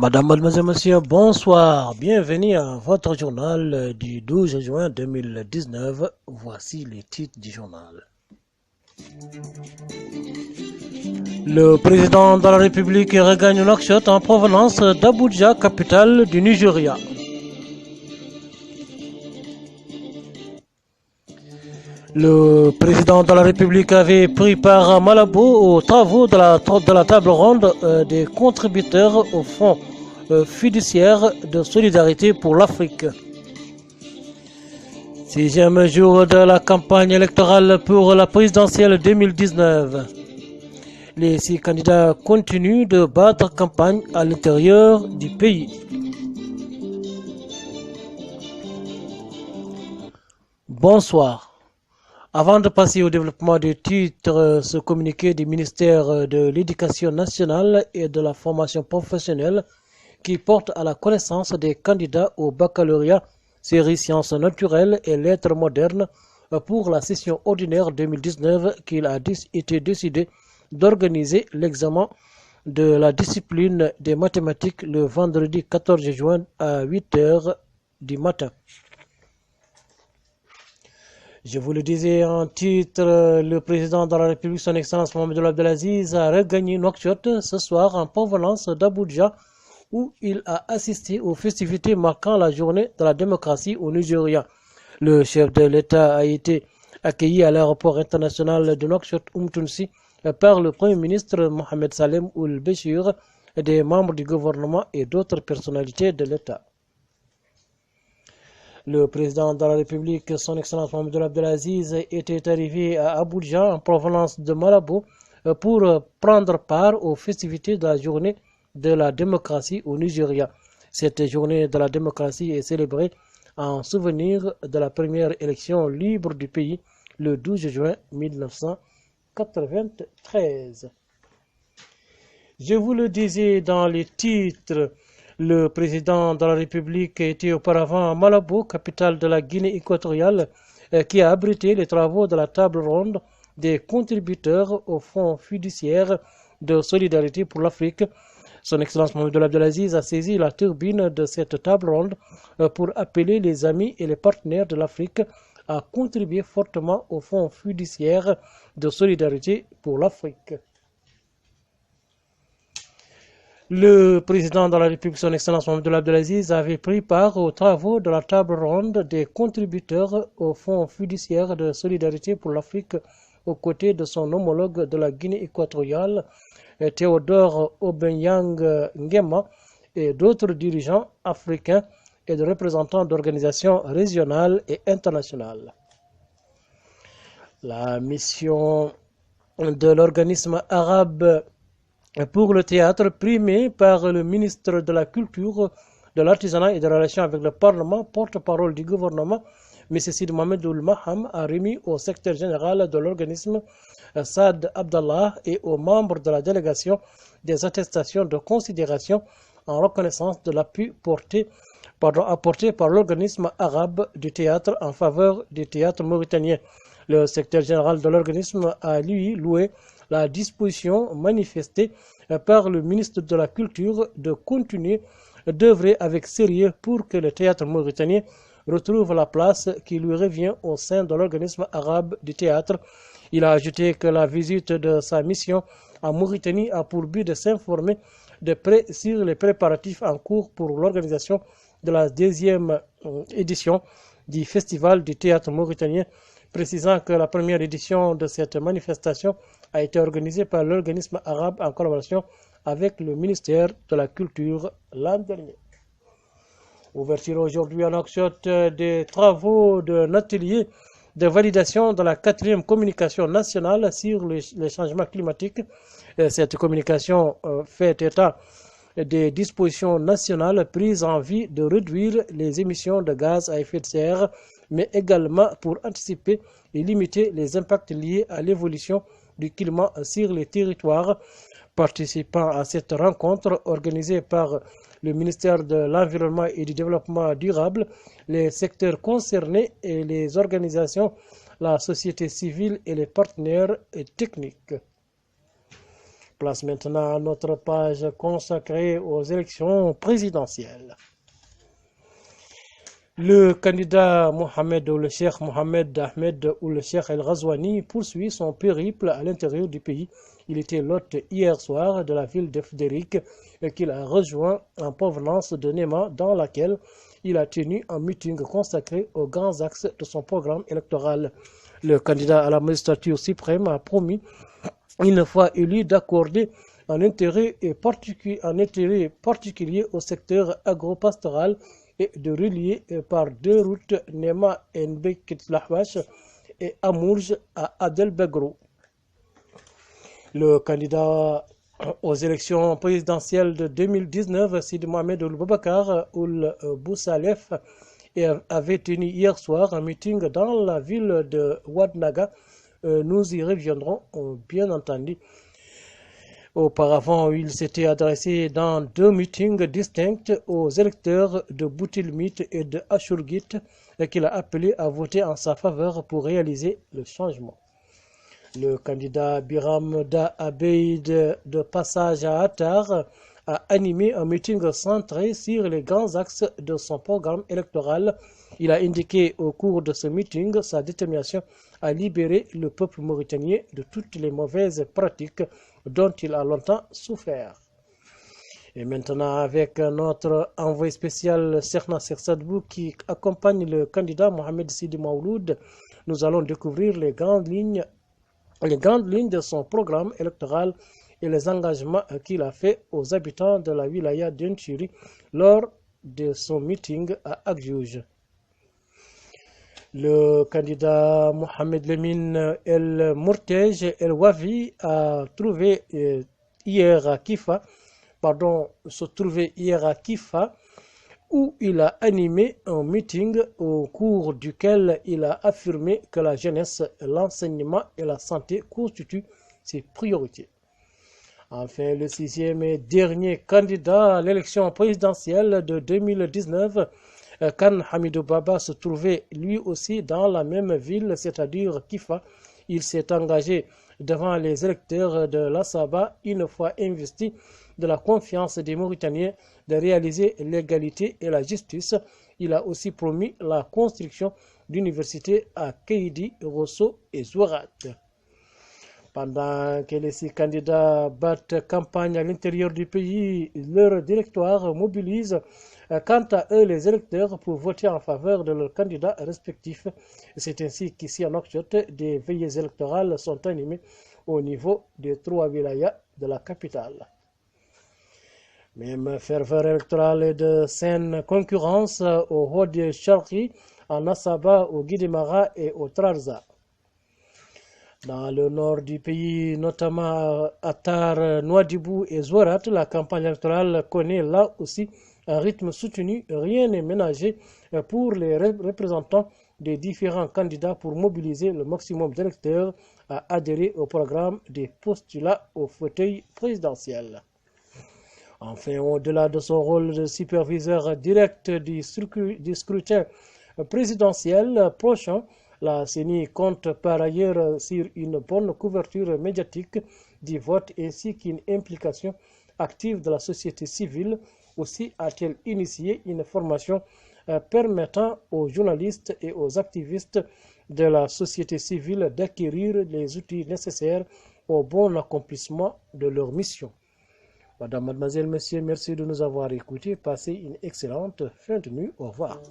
Madame, mademoiselle, monsieur, bonsoir. Bienvenue à votre journal du 12 juin 2019. Voici les titres du journal. Le président de la République regagne Nouakchott en provenance d'Abuja, capitale du Nigeria. Le président de la République avait pris part à Malabo aux travaux de la table ronde des contributeurs au fonds fiduciaire de solidarité pour l'Afrique. Sixième jour de la campagne électorale pour la présidentielle 2019. Les 6 candidats continuent de battre campagne à l'intérieur du pays. Bonsoir. Avant de passer au développement du titre, ce communiqué du ministère de l'Éducation nationale et de la formation professionnelle qui porte à la connaissance des candidats au baccalauréat série sciences naturelles et lettres modernes pour la session ordinaire 2019 qu'il a été décidé d'organiser l'examen de la discipline des mathématiques le vendredi 14 juin à 8 h du matin. Je vous le disais en titre, le président de la République, son Excellence Mohamed Abdelaziz, a regagné Nouakchott ce soir en provenance d'Abuja, où il a assisté aux festivités marquant la journée de la démocratie au Nigeria. Le chef de l'État a été accueilli à l'aéroport international de Nouakchott Umtunsi par le Premier ministre Mohamed Salem Ould Béchir, des membres du gouvernement et d'autres personnalités de l'État. Le président de la République, son Excellence Mohamed Abdelaziz, était arrivé à Abuja en provenance de Malabo pour prendre part aux festivités de la journée de la démocratie au Nigeria. Cette journée de la démocratie est célébrée en souvenir de la première élection libre du pays le 12 juin 1993. Je vous le disais dans les titres, le président de la République était auparavant à Malabo, capitale de la Guinée équatoriale, qui a abrité les travaux de la table ronde des contributeurs au fonds fiduciaire de solidarité pour l'Afrique. Son Excellence Mohamed Abdelaziz a saisi la turbine de cette table ronde pour appeler les amis et les partenaires de l'Afrique à contribuer fortement au fonds fiduciaire de solidarité pour l'Afrique. Le président de la République, son Excellence Mohamed Abdelaziz, avait pris part aux travaux de la table ronde des contributeurs au Fonds fiduciaire de solidarité pour l'Afrique aux côtés de son homologue de la Guinée équatoriale, Théodore Obiang Nguema, et d'autres dirigeants africains et de représentants d'organisations régionales et internationales. La mission de l'organisme arabe pour le théâtre, primé par le ministre de la Culture, de l'Artisanat et des Relations avec le Parlement, porte-parole du gouvernement, M. Sid Mohamed Ould Maham, a remis au secrétaire général de l'organisme, Saad Abdallah, et aux membres de la délégation des attestations de considération en reconnaissance de l'appui apporté par l'organisme arabe du théâtre en faveur du théâtre mauritanien. Le secrétaire général de l'organisme a, lui, loué la disposition manifestée par le ministre de la Culture de continuer d'œuvrer avec sérieux pour que le théâtre mauritanien retrouve la place qui lui revient au sein de l'organisme arabe du théâtre. Il a ajouté que la visite de sa mission en Mauritanie a pour but de s'informer de près sur les préparatifs en cours pour l'organisation de la 2e édition du Festival du théâtre mauritanien, précisant que la première édition de cette manifestation a été organisée par l'organisme arabe en collaboration avec le ministère de la Culture l'an dernier. Ouverture aujourd'hui à Nouakchott des travaux d'un atelier de validation de la 4e communication nationale sur les changements climatiques. Cette communication fait état des dispositions nationales prises en vue de réduire les émissions de gaz à effet de serre, mais également pour anticiper et limiter les impacts liés à l'évolution du climat sur les territoires. Participant à cette rencontre organisée par le ministère de l'Environnement et du Développement durable, les secteurs concernés et les organisations, la société civile et les partenaires techniques. Place maintenant à notre page consacrée aux élections présidentielles. Le candidat Mohamed ou le Cheikh Mohamed Ahmed ou le Cheikh El Ghazouani poursuit son périple à l'intérieur du pays. Il était l'hôte hier soir de la ville de Fdérik qu'il a rejoint en provenance de Néma, dans laquelle il a tenu un meeting consacré aux grands axes de son programme électoral. Le candidat à la magistrature suprême a promis, une fois élu, d'accorder un intérêt particulier au secteur agro-pastoral et de relier par 2 routes Néma Nbekit-Lahwash et Amourj à Adelbegro. Le candidat aux élections présidentielles de 2019, Sidi Mohamed Ould Boubacar Ould Boussalef, avait tenu hier soir un meeting dans la ville de Ouadnaga. Nous y reviendrons, bien entendu. Auparavant, il s'était adressé dans 2 meetings distincts aux électeurs de Boutilmit et de Ashurgit qu'il a appelé à voter en sa faveur pour réaliser le changement. Le candidat Biram Da Abeid, de passage à Attar, a animé un meeting centré sur les grands axes de son programme électoral. Il a indiqué au cours de ce meeting sa détermination à libérer le peuple mauritanien de toutes les mauvaises pratiques dont il a longtemps souffert. Et maintenant, avec notre envoyé spécial Cheikh Nasser Sadbou qui accompagne le candidat Mohamed Sidi Mawloud, nous allons découvrir les grandes lignes de son programme électoral et les engagements qu'il a fait aux habitants de la wilaya d'Enchiri lors de son meeting à Agdjouj. Le candidat Mohamed Lemine El Mourtej El Wavi se trouvait hier à Kifa, où il a animé un meeting au cours duquel il a affirmé que la jeunesse, l'enseignement et la santé constituent ses priorités. Enfin, le 6e et dernier candidat à l'élection présidentielle de 2019, Khan Hamidou Baba, se trouvait lui aussi dans la même ville, c'est-à-dire Kifa. Il s'est engagé devant les électeurs de l'Assaba, une fois investi de la confiance des Mauritaniens, de réaliser l'égalité et la justice. Il a aussi promis la construction d'universités à Keidi, Rosso et Zouarat. Pendant que les 6 candidats battent campagne à l'intérieur du pays, leur directoire mobilise quant à eux les électeurs pour voter en faveur de leurs candidats respectifs. C'est ainsi qu'ici à Nouakchott, des veillées électorales sont animées au niveau des 3 wilayas de la capitale. Même ferveur électorale et de saine concurrence au Hodi Sharqi, en Assaba, au Guidimara et au Trarza. Dans le nord du pays, notamment à Attar, Nouadhibou et Zouarat, la campagne électorale connaît là aussi un rythme soutenu. Rien n'est ménagé pour les représentants des différents candidats pour mobiliser le maximum d'électeurs à adhérer au programme des postulats au fauteuil présidentiel. Enfin, au-delà de son rôle de superviseur direct du scrutin présidentiel prochain, la CENI compte par ailleurs sur une bonne couverture médiatique du vote ainsi qu'une implication active de la société civile. Aussi a-t-elle initié une formation permettant aux journalistes et aux activistes de la société civile d'acquérir les outils nécessaires au bon accomplissement de leur mission. Madame, mademoiselle, messieurs, merci de nous avoir écoutés. Passez une excellente fin de nuit. Au revoir.